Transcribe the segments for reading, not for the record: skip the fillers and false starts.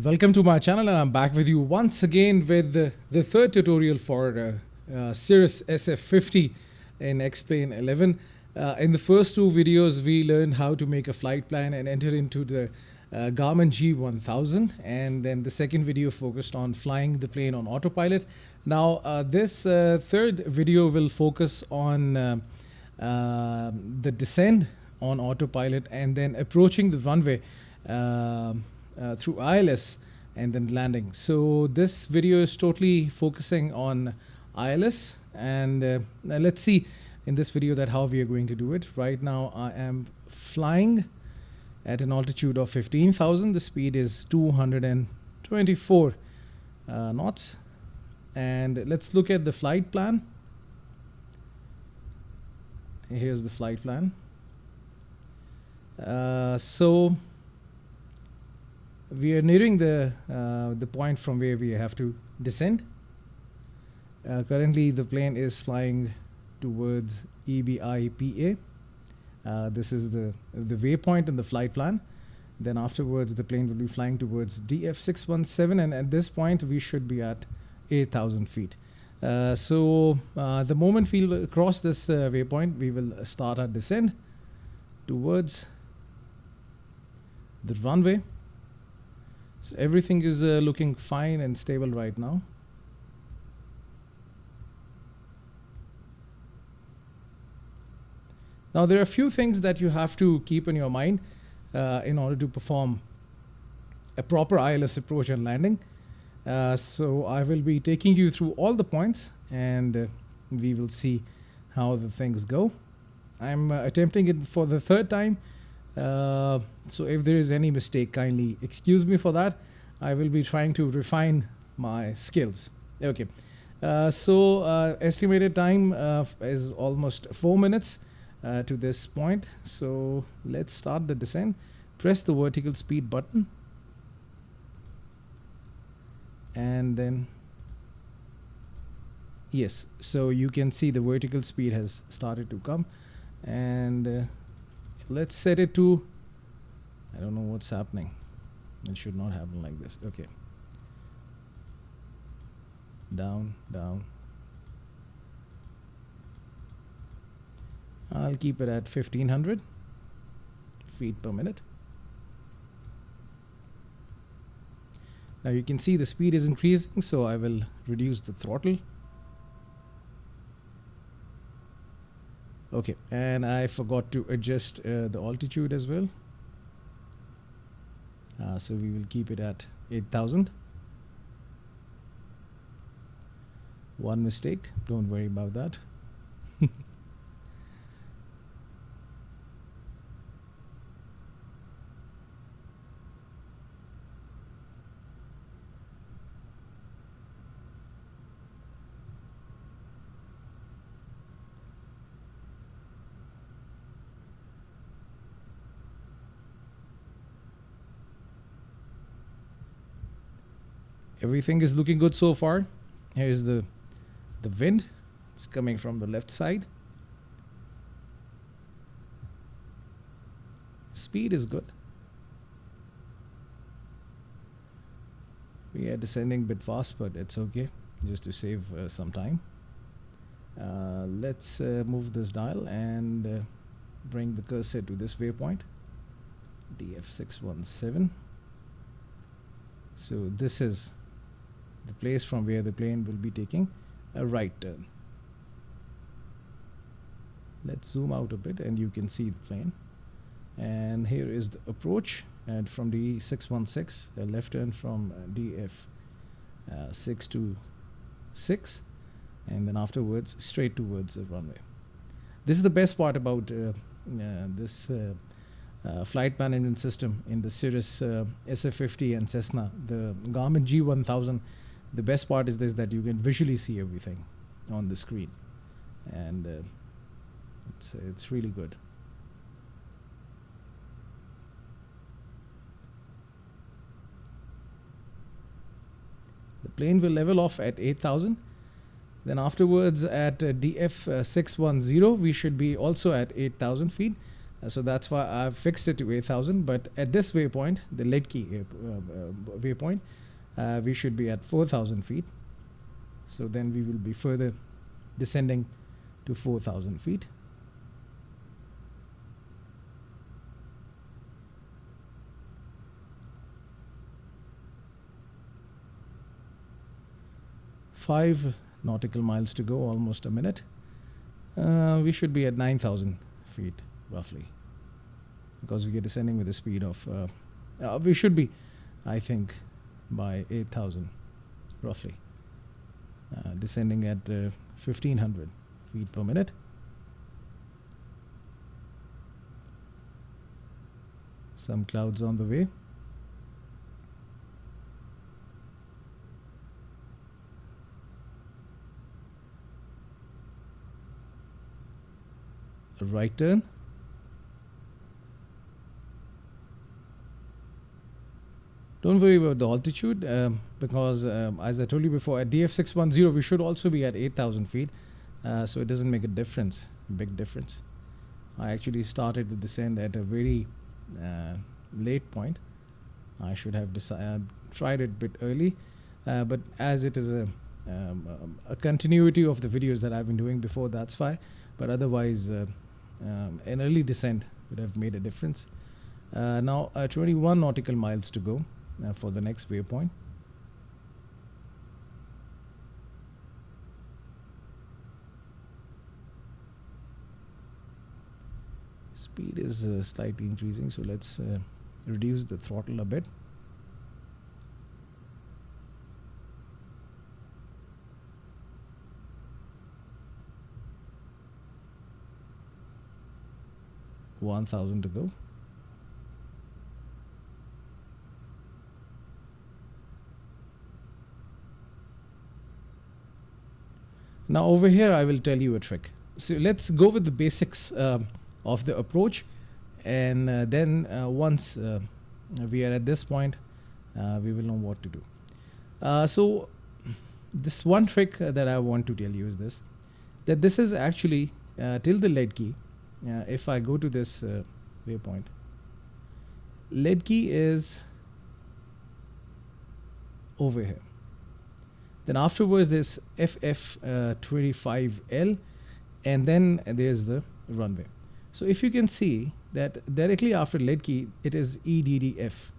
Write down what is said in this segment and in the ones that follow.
Welcome to my channel, and I'm back with you once again with the third tutorial for Cirrus SF50 in X-Plane 11. In the first two videos we learned how to make a flight plan and enter into the Garmin G1000, and then the second video focused on flying the plane on autopilot. Now this third video will focus on the descent on autopilot and then approaching the runway through ILS and then landing. So this video is totally focusing on ILS, and let's see in this video that how we are going to do it. Right now I am flying at an altitude of 15,000. The speed is 224 knots, and let's look at the flight plan. Here's the flight plan. So we are nearing the point from where we have to descend. Currently the plane is flying towards EBIPA. This is the waypoint in the flight plan. Then afterwards the plane will be flying towards DF617, and at this point we should be at 8,000 feet. So the moment we will cross this waypoint, we will start our descent towards the runway. So everything is looking fine and stable right now. Now there are a few things that you have to keep in your mind in order to perform a proper ILS approach and landing. So I will be taking you through all the points, and we will see how the things go. I'm attempting it for the third time. So if there is any mistake, kindly excuse me for that. I will be trying to refine my skills. Okay. So estimated time is almost 4 minutes to this point. So let's start the descent. Press the vertical speed button, and then yes, so you can see the vertical speed has started to come, and let's set it to, I don't know what's happening. It should not happen like this. Okay. Down, down. I'll keep it at 1500 feet per minute. Now you can see the speed is increasing, so I will reduce the throttle. Okay, and I forgot to adjust the altitude as well. So we will keep it at 8,000. One mistake, don't worry about that. Everything is looking good so far. Here is the wind. It's coming from the left side. Speed is good. We are descending a bit fast, but it's okay, just to save some time. Let's move this dial and bring the cursor to this waypoint, DF617. So this is the place from where the plane will be taking a right turn. Let's zoom out a bit and you can see the plane. And here is the approach, and from D616, a left turn from DF626, and then afterwards straight towards the runway. This is the best part about this flight plan engine system in the Cirrus SF50 and Cessna, the Garmin G1000. The best part is this, that you can visually see everything on the screen, and it's really good. The plane will level off at 8,000. Then afterwards at DF610 we should be also at 8,000 feet. So that's why I've fixed it to 8,000. But at this waypoint, the lead key waypoint, we should be at 4,000 feet. So then we will be further descending to 4,000 feet. Five nautical miles to go, almost a minute. We should be at 9,000 feet roughly, because we are descending with a speed of we should be, I think, by 8,000 roughly, descending at 1,500 feet per minute. Some clouds on the way. A right turn. Don't worry about the altitude, because as I told you before, at DF610 we should also be at 8,000 feet, so it doesn't make a difference, big difference. I actually started the descent at a very late point. I should have tried it a bit early, but as it is a continuity of the videos that I've been doing before, that's why. But otherwise, an early descent would have made a difference. Now 21 nautical miles to go for the next waypoint. Speed is slightly increasing, so let's reduce the throttle a bit. $1,000 to go. Now over here I will tell you a trick. So let's go with the basics of the approach, and then once we are at this point, we will know what to do. So this one trick that I want to tell you is this, that this is actually till the lead key. If I go to this waypoint, lead key is over here. Then afterwards there's FF25L, and then there's the runway. So if you can see that directly after lead key, it is EDDF,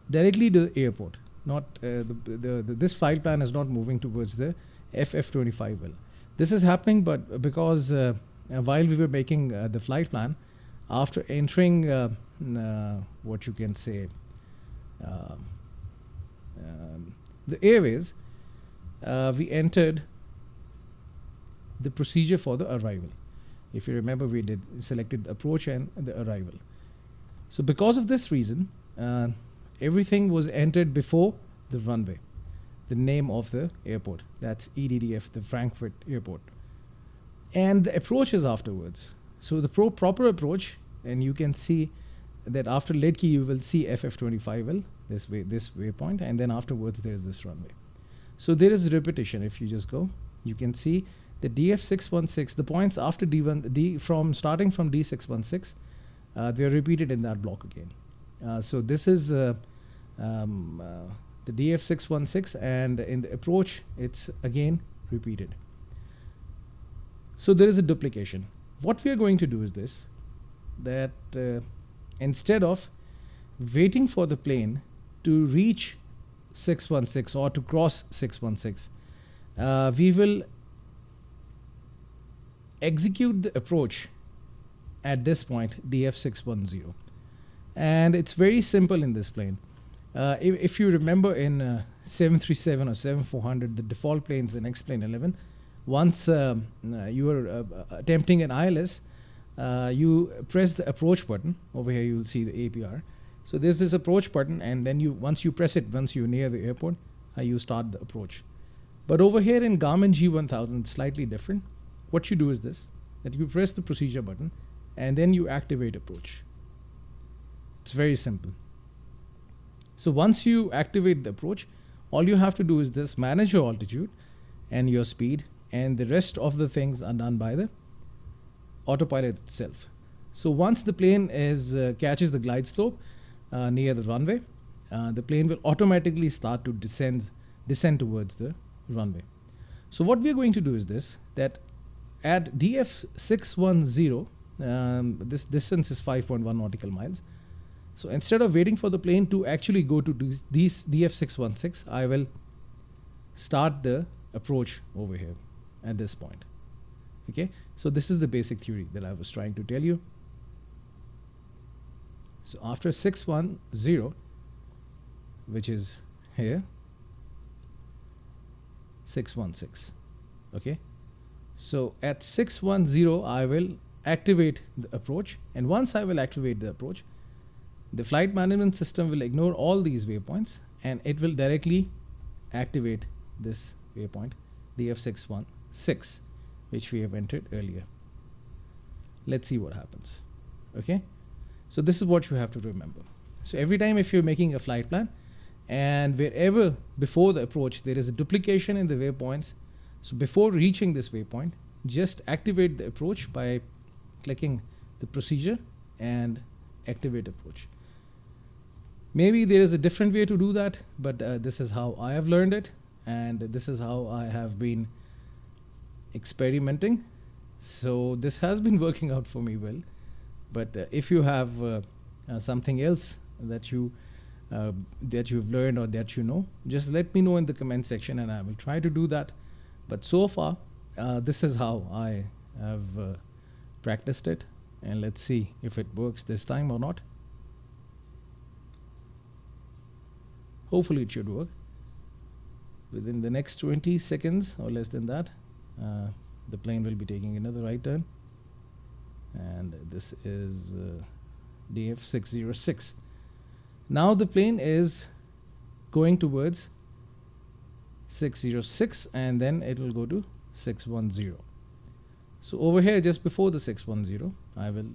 directly to the airport. Not this flight plan is not moving towards the FF25L. This is happening, but because while we were making the flight plan, after entering what you can say the airways, we entered the procedure for the arrival. If you remember, we selected the approach and the arrival. So because of this reason, everything was entered before the runway, the name of the airport. That's EDDF, the Frankfurt airport. And the approach is afterwards. So the proper approach, and you can see that after lead key you will see FF25L, this waypoint, and then afterwards there's this runway. So there is repetition. If you just go, you can see the DF616, the points after starting from D616, they are repeated in that block again. So this is the DF616, and in the approach it's again repeated. So there is a duplication. What we are going to do is this, that instead of waiting for the plane to reach 616 or to cross 616, we will execute the approach at this point, DF610. And it's very simple in this plane. If you remember in 737 or 7400, the default planes in X-Plane 11, once you are attempting an ILS, you press the approach button. Over here you will see the APR. So there's this approach button, and then once you press it, once you're near the airport, you start the approach. But over here in Garmin G1000, it's slightly different. What you do is this, that you press the procedure button and then you activate approach. It's very simple. So once you activate the approach, all you have to do is this, manage your altitude and your speed, and the rest of the things are done by the autopilot itself. So once the plane catches the glide slope near the runway, the plane will automatically start to descend towards the runway. So what we are going to do is this, that at DF610, this distance is 5.1 nautical miles. So instead of waiting for the plane to actually go to these DF616, I will start the approach over here at this point. Okay, so this is the basic theory that I was trying to tell you. So after 610, which is here, 616. Okay, so at 610 I will activate the approach, and once I will activate the approach, the flight management system will ignore all these waypoints and it will directly activate this waypoint DF616, which we have entered earlier. Let's see what happens. Okay, so this is what you have to remember. So every time if you're making a flight plan and wherever before the approach there is a duplication in the waypoints, so before reaching this waypoint, just activate the approach by clicking the procedure and activate approach. Maybe there is a different way to do that, but this is how I have learned it, and this is how I have been experimenting. So this has been working out for me well. But if you have something else that you've learned or that you know, just let me know in the comment section and I will try to do that. But so far, this is how I have practiced it, and let's see if it works this time or not. Hopefully it should work. Within the next 20 seconds or less than that, the plane will be taking another right turn, and this is DF606. Now the plane is going towards 606 and then it will go to 610. So over here just before the 610, I will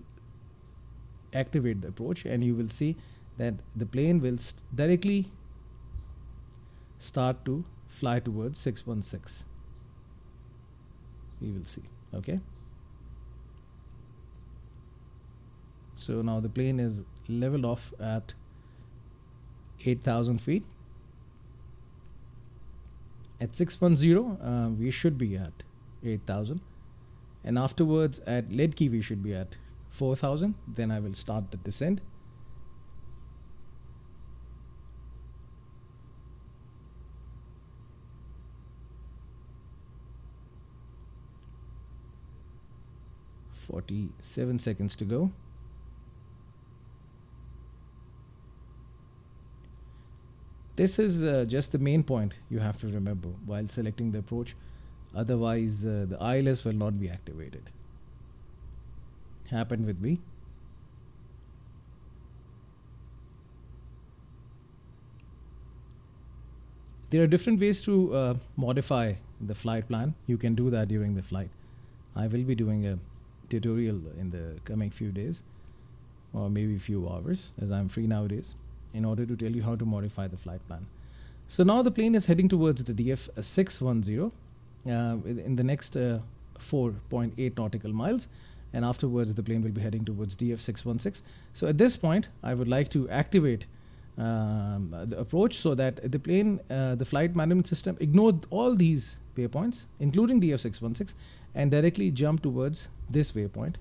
activate the approach, and you will see that the plane will directly start to fly towards 616. We will see. Okay, so now the plane is leveled off at 8,000 feet. At 610 we should be at 8,000, and afterwards at lead key we should be at 4,000. Then I will start the descent. "47 seconds to go." This is just the main point you have to remember while selecting the approach. Otherwise, the ILS will not be activated. Happened with me. There are different ways to modify the flight plan. You can do that during the flight. I will be doing a tutorial in the coming few days, or maybe few hours, as I'm free nowadays, in order to tell you how to modify the flight plan. So now the plane is heading towards the DF610 in the next 4.8 nautical miles, and afterwards the plane will be heading towards DF616. So at this point I would like to activate the approach so that the plane, the flight management system, ignored all these waypoints including DF616 and directly jump towards this waypoint,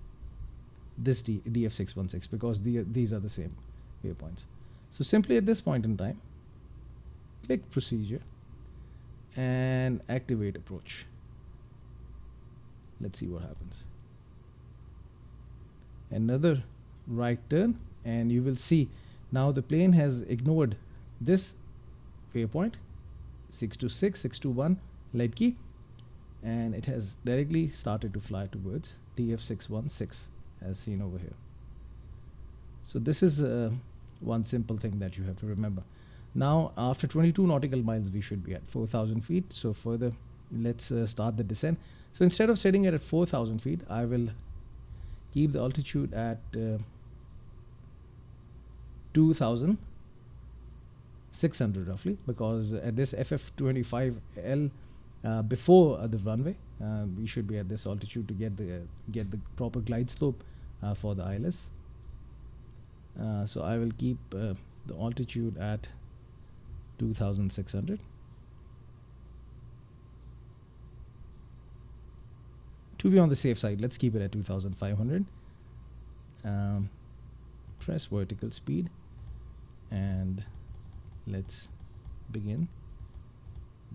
this DF616, because these are the same waypoints. So simply at this point in time, click procedure and activate approach. Let's see what happens. Another right turn, and you will see now the plane has ignored this waypoint 626, 621 lead key, and it has directly started to fly towards DF616 as seen over here. So this is one simple thing that you have to remember. Now after 22 nautical miles we should be at 4,000 feet. So further, let's start the descent. So instead of setting it at 4,000 feet, I will keep the altitude at 2,600 roughly, because at this FF25L before the runway we should be at this altitude to get the proper glide slope for the ILS. So I will keep the altitude at 2600. To be on the safe side, let's keep it at 2500. Press vertical speed and let's begin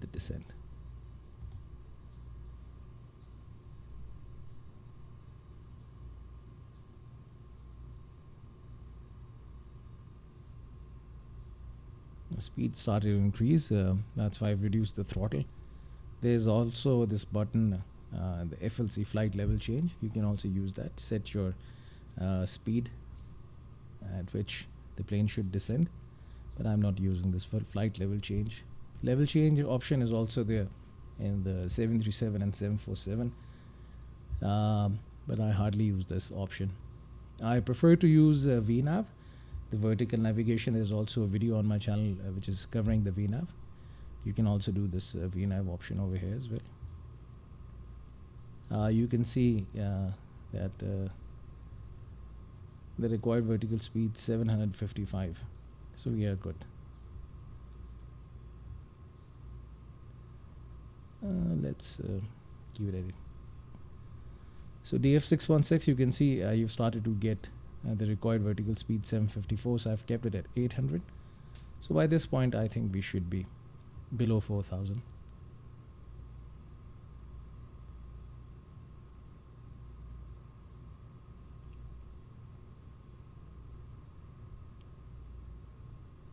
the descent. The speed started to increase, that's why I've reduced the throttle. There's also this button, the FLC flight level change. You can also use that. Set your speed at which the plane should descend, but I'm not using this for flight level change. Level change option is also there in the 737 and 747, but I hardly use this option. I prefer to use VNav, the vertical navigation. There's also a video on my channel which is covering the VNav. You can also do this VNav option over here as well. You can see that the required vertical speed 755, so we are good. Let's keep it at it. So DF616, you can see you've started to get the required vertical speed 754, so I've kept it at 800. So by this point I think we should be below 4000.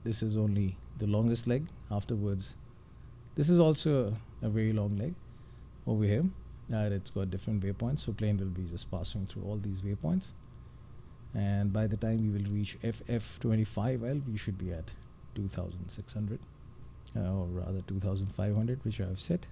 This is only the longest leg. Afterwards, this is also a very long leg over here. It's got different waypoints, so plane will be just passing through all these waypoints. And by the time you will reach FF25L, we should be at 2600, or rather 2500, which I have set.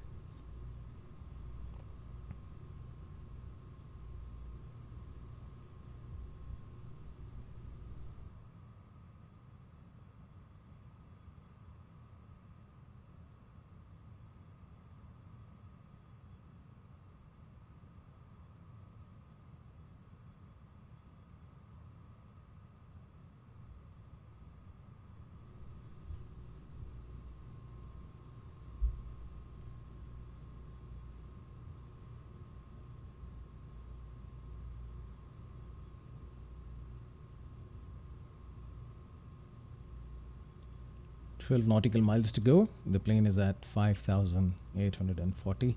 Twelve nautical miles to go. The plane is at 5,840.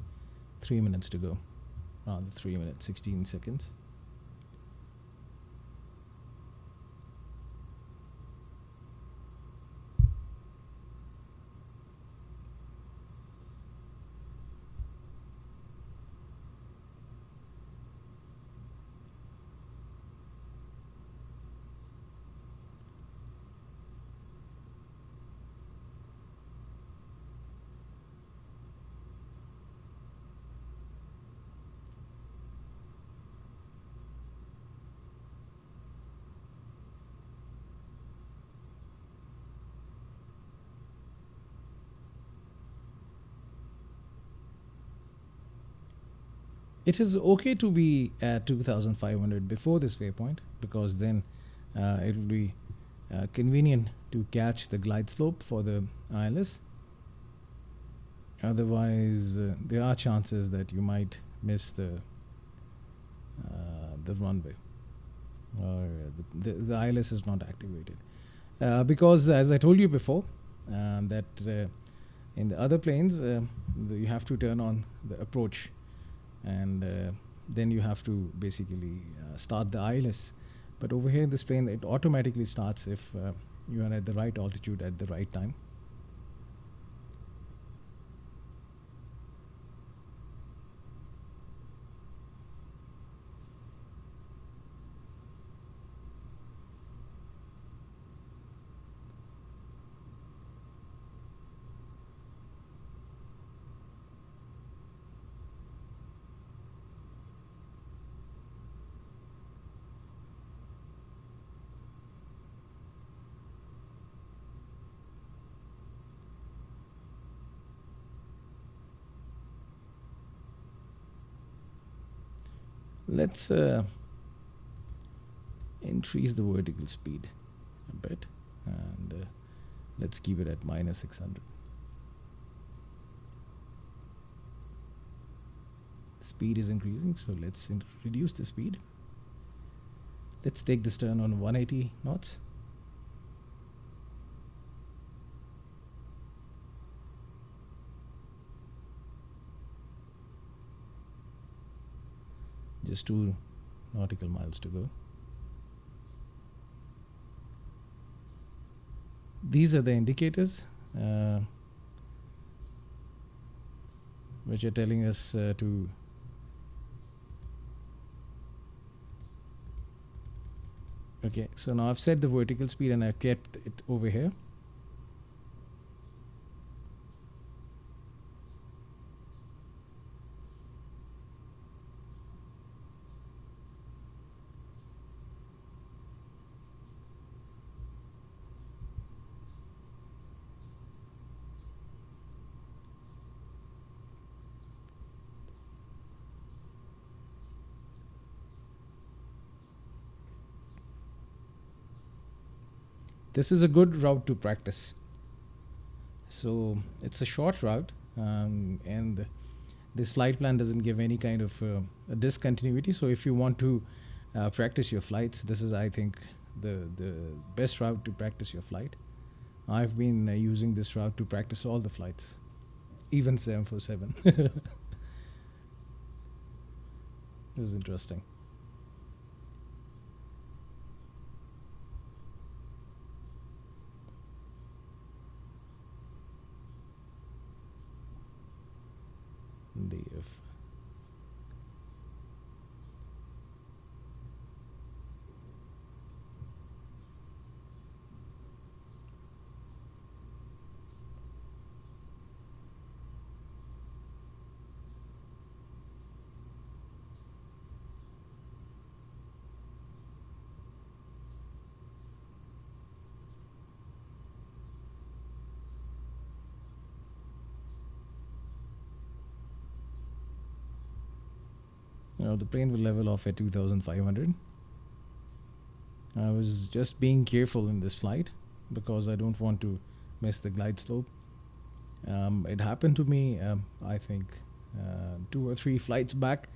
3 minutes to go. Rather 3 minutes 16 seconds. It is okay to be at 2500 before this waypoint, because then it will be convenient to catch the glide slope for the ILS. Otherwise, there are chances that you might miss the runway, or the ILS is not activated. Because as I told you before, that in the other planes, you have to turn on the approach, and then you have to basically start the ILS. But over here in this plane, it automatically starts if you are at the right altitude at the right time. Let's increase the vertical speed a bit, and let's keep it at minus 600. Speed is increasing, so let's reduce the speed. Let's take this turn on 180 knots. Just 2 nautical miles to go. These are the indicators which are telling us to okay, so now I've set the vertical speed and I've kept it over here. This is a good route to practice. So it's a short route, and this flight plan doesn't give any kind of a discontinuity. So if you want to practice your flights, this is, I think, the best route to practice your flight. I've been using this route to practice all the flights, even 747. It was interesting. DF. Now the plane will level off at 2,500. I was just being careful in this flight because I don't want to miss the glide slope. It happened to me, I think, 2 or 3 flights back.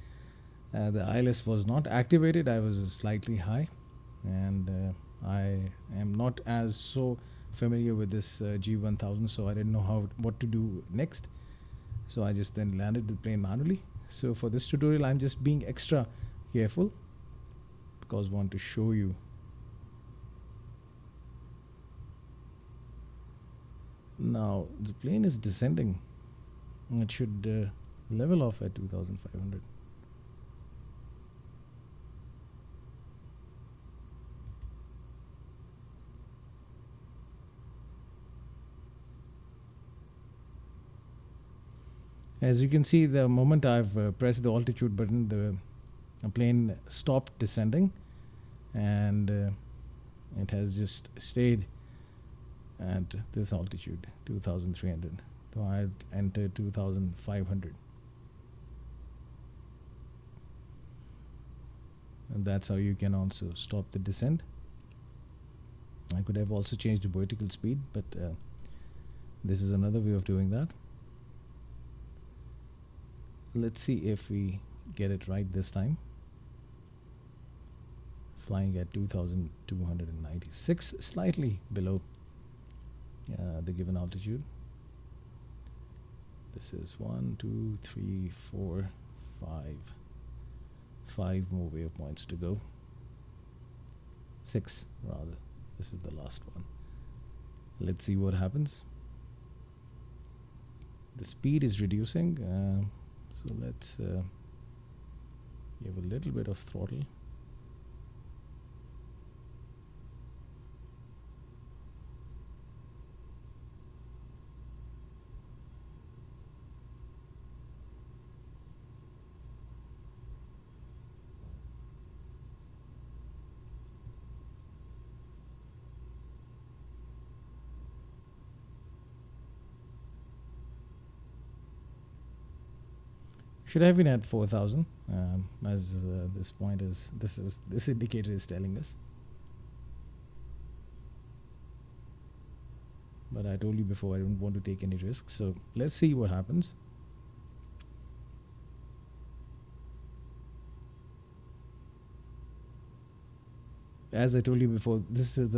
The ILS was not activated. I was slightly high, and I am not as so familiar with this G1000, so I didn't know what to do next. So I just then landed the plane manually. So for this tutorial, I'm just being extra careful because I want to show you. Now the plane is descending. It should level off at 2,500. As you can see, the moment I've pressed the altitude button, the plane stopped descending, and it has just stayed at this altitude, 2,300. So I entered 2,500. And that's how you can also stop the descent. I could have also changed the vertical speed, but this is another way of doing that. Let's see if we get it right this time. Flying at 2,296, slightly below the given altitude. This is 1, 2, 3, 4, 5 more waypoints to go. 6 rather. This is the last one. Let's see what happens. The speed is reducing. So let's give a little bit of throttle. Should have been at 4,000, as this indicator is telling us. but I told you before I don't want to take any risks. So let's see what happens. As I told you before, this is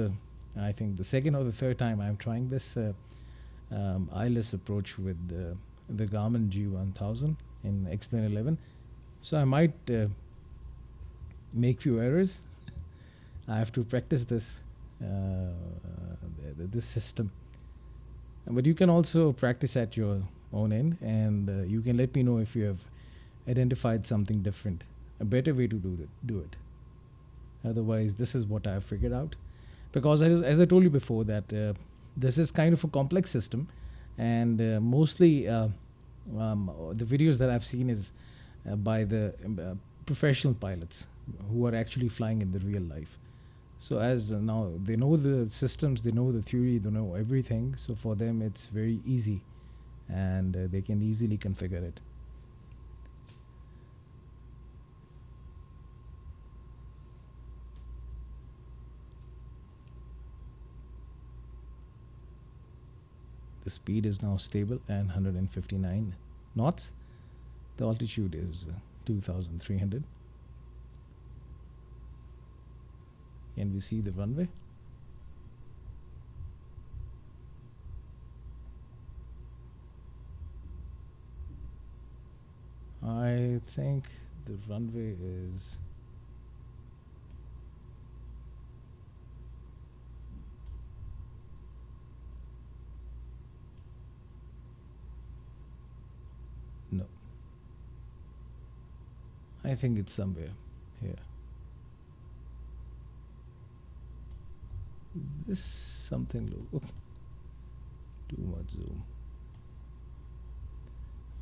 I think the second or the third time I'm trying this ILS approach with the Garmin G1000 in X-Plane 11. So I might make few errors. I have to practice this this system. But you can also practice at your own end, and you can let me know if you have identified something different, a better way to do it. Otherwise, this is what I have figured out. Because as I told you before, that this is kind of a complex system, and mostly the videos that I've seen is by the professional pilots who are actually flying in the real life. So as now they know the systems, they know the theory, they know everything. So for them, it's very easy, and they can easily configure it. The speed is now stable and 159 knots. The altitude is 2,300. Can we see the runway? I think the runway is no. I think it's somewhere here. This something low. Too much zoom.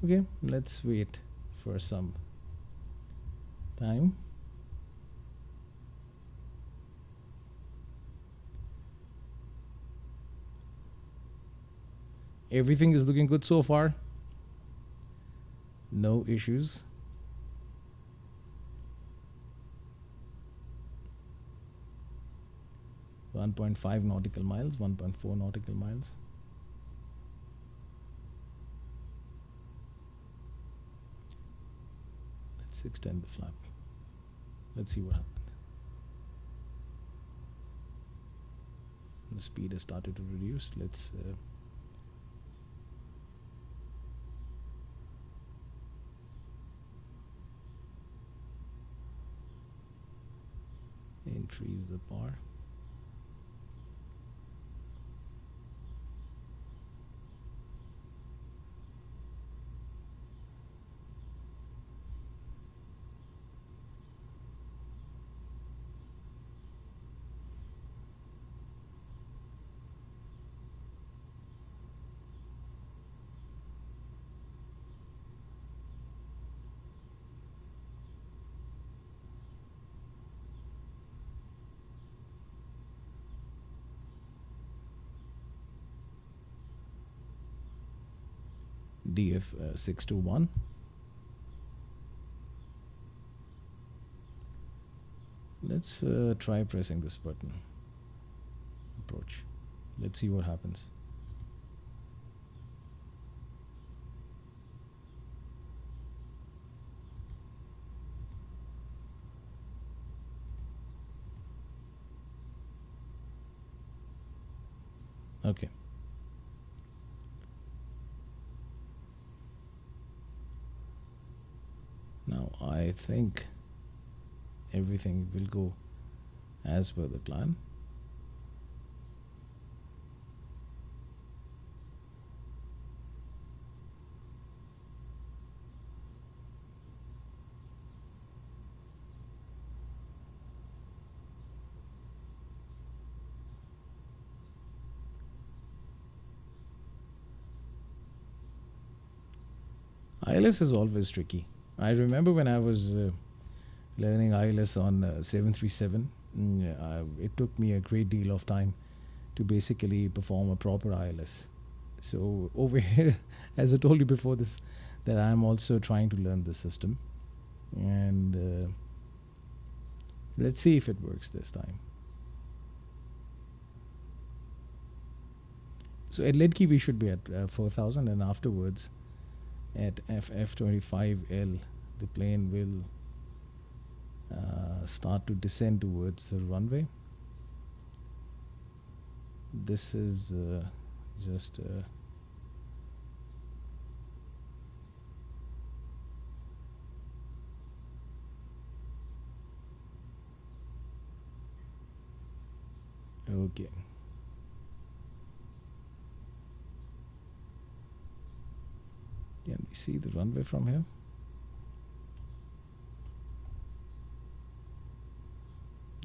Okay, let's wait for some time. Everything is looking good so far. No issues. .5 nautical miles, 1.4 nautical miles. Let's extend the flap. Let's see what happens. The speed has started to reduce. Let's increase the power. DF621. Let's try pressing this button. Approach. Let's see what happens. Okay. Now I think everything will go as per the plan. ILS is always tricky. I remember when I was learning ILS on 737, it took me a great deal of time to basically perform a proper ILS. So over here, as I told you before this, that I'm also trying to learn the system, and let's see if it works this time. So at lead key we should be at 4000, and afterwards at FF25L the plane will start to descend towards the runway. This is just okay. Can we see the runway from here?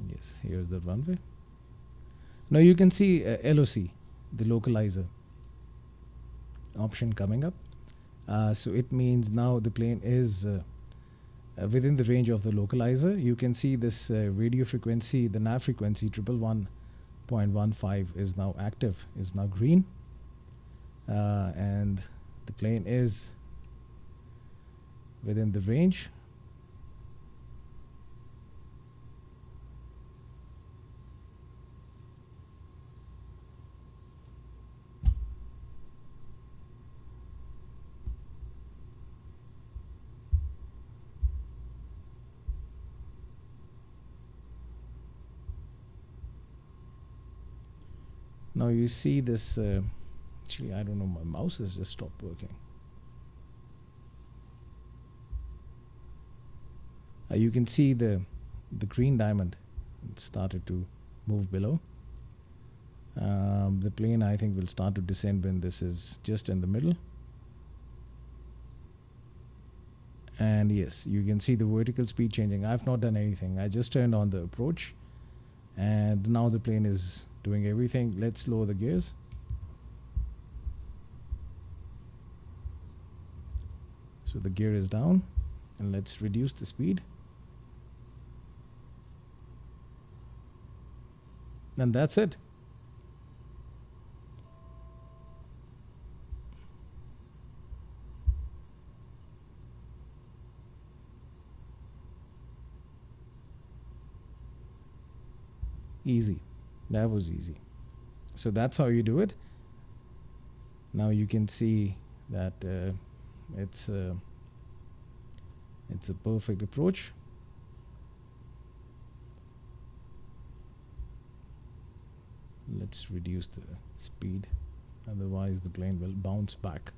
Yes, here's the runway. Now you can see LOC, the localizer option coming up. So it means now the plane is within the range of the localizer. You can see this radio frequency, the nav frequency 111.15 is now active, is now green, and the plane is within the range. Now you see this, actually I don't know, my mouse has just stopped working. You can see the green diamond. It started to move below. The plane I think will start to descend when this is just in the middle. And yes, you can see the vertical speed changing. I've not done anything. I just turned on the approach and now the plane is doing everything. Let's lower the gears. So the gear is down, and let's reduce the speed. And that's it. Easy. That was easy. So that's how you do it. Now you can see that it's a perfect approach. Let's reduce the speed, otherwise the plane will bounce back.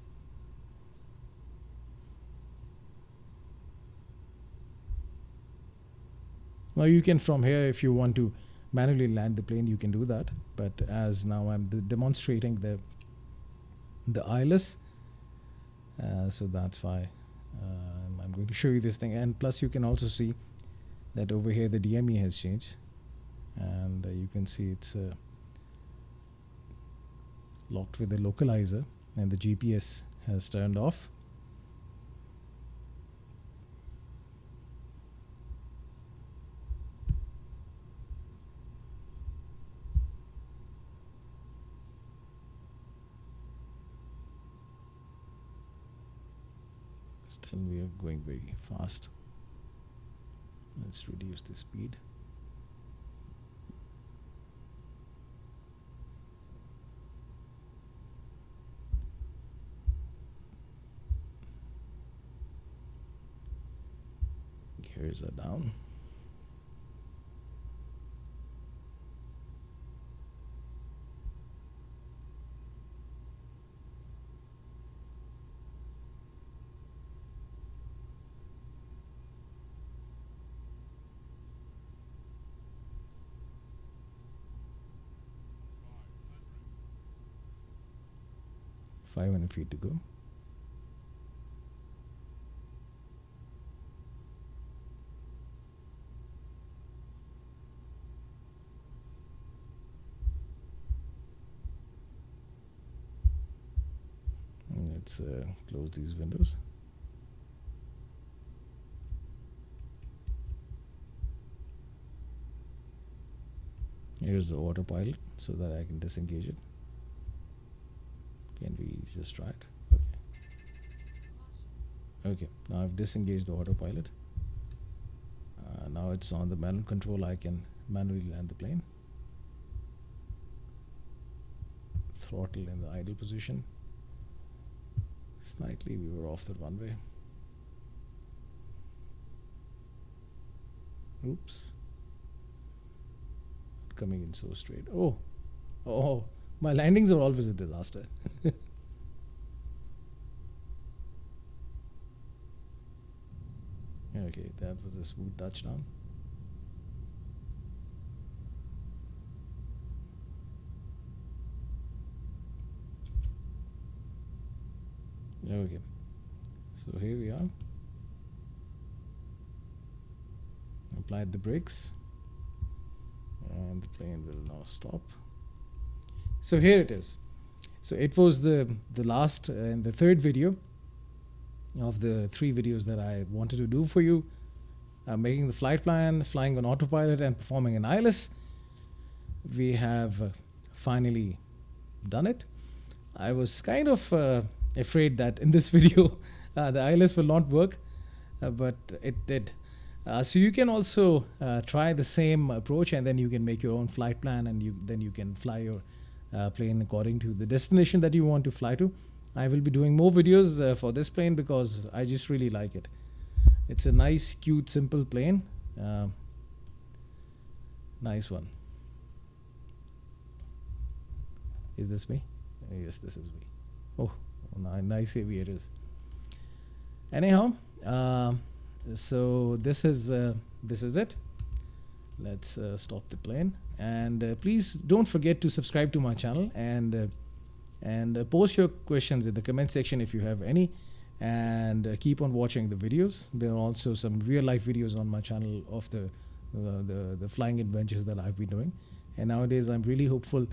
Now you can, from here, if you want to manually land the plane, you can do that, but as now I'm demonstrating the ILS, so that's why I'm going to show you this thing. And plus you can also see that over here the DME has changed, and you can see it's locked with the localizer, and the GPS has turned off. Still we are going very fast. Let's reduce the speed. Gears are down. Five 500 feet to go. Let's close these windows. Here's the autopilot so that I can disengage it. Can we just try it? Okay. Okay, now I've disengaged the autopilot. Now it's on the manual control. I can manually land the plane. throttle in the idle position. Slightly we were off the runway. Oops. Coming in so straight. Oh, my landings are always a disaster. Okay, that was a smooth touchdown. Okay, so here we are. Applied the brakes, and the plane will now stop. So here it is. So it was the last and the third video of the 3 videos that I wanted to do for you. Making the flight plan, flying on autopilot, and performing an ILS. We have finally done it. I was kind of afraid that in this video the ILS will not work, but it did. So you can also try the same approach, and then you can make your own flight plan, and then you can fly your plane according to the destination that you want to fly to. I will be doing more videos for this plane because I just really like it. It's a nice, cute, simple plane. Nice one. Is this me? Yes, this is me. Oh, nice aviators. Anyhow, so this is it. Let's stop the plane, and please don't forget to subscribe to my channel, and post your questions in the comment section if you have any, and keep on watching the videos. There are also some real life videos on my channel of the flying adventures that I've been doing, and nowadays I'm really hopeful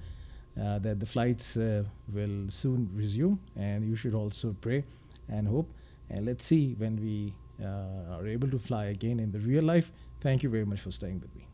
that the flights will soon resume, and you should also pray and hope, and let's see when we are able to fly again in the real life. Thank you very much for staying with me.